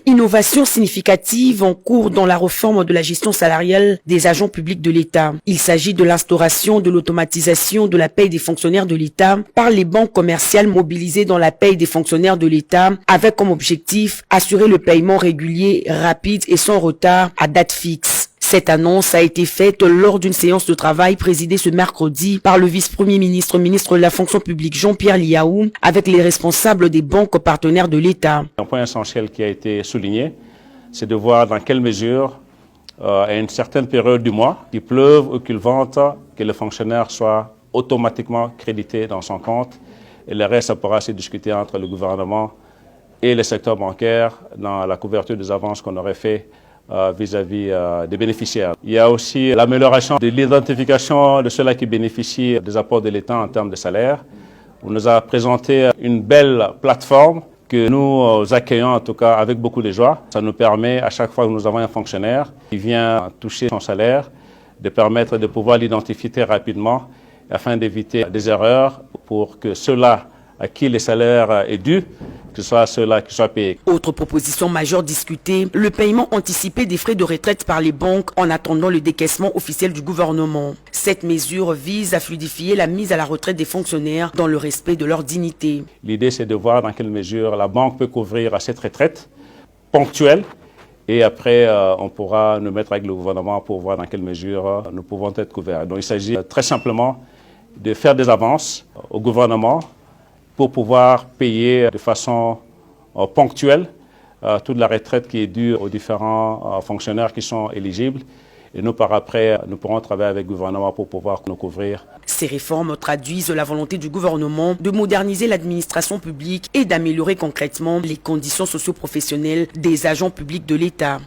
innovation significative en cours dans la réforme de la gestion salariale des agents publics de l'État. Il s'agit de l'instauration de l'automatisation de la paie des fonctionnaires de l'État par les banques commerciales mobilisées dans la paie des fonctionnaires de l'État, avec comme objectif assurer le paiement régulier, rapide et sans retard à date fixe. Cette annonce a été faite lors d'une séance de travail présidée ce mercredi par le vice-premier ministre, ministre de la fonction publique Jean-Pierre Liaou, avec les responsables des banques partenaires de l'État. Un point essentiel qui a été souligné, c'est de voir dans quelle mesure, à une certaine période du mois, qu'il pleuve ou qu'il vente, que le fonctionnaire soit automatiquement crédité dans son compte. Et le reste, ça pourra se discuter entre le gouvernement et le secteur bancaire dans la couverture des avances qu'on aurait fait vis-à-vis des bénéficiaires. Il y a aussi l'amélioration de l'identification de ceux-là qui bénéficient des apports de l'État en termes de salaire. On nous a présenté une belle plateforme que nous accueillons en tout cas avec beaucoup de joie. Ça nous permet à chaque fois que nous avons un fonctionnaire qui vient toucher son salaire, de permettre de pouvoir l'identifier très rapidement afin d'éviter des erreurs pour que ceux-là à qui le salaire est dû, que ce soit ceux-là qui soient payés. Autre proposition majeure discutée, le paiement anticipé des frais de retraite par les banques en attendant le décaissement officiel du gouvernement. Cette mesure vise à fluidifier la mise à la retraite des fonctionnaires dans le respect de leur dignité. L'idée, c'est de voir dans quelle mesure la banque peut couvrir cette retraite ponctuelle et après, on pourra nous mettre avec le gouvernement pour voir dans quelle mesure nous pouvons être couverts. Donc, il s'agit très simplement de faire des avances au gouvernement pour pouvoir payer de façon ponctuelle toute la retraite qui est due aux différents fonctionnaires qui sont éligibles. Et nous, par après, nous pourrons travailler avec le gouvernement pour pouvoir nous couvrir. Ces réformes traduisent la volonté du gouvernement de moderniser l'administration publique et d'améliorer concrètement les conditions socio-professionnelles des agents publics de l'État.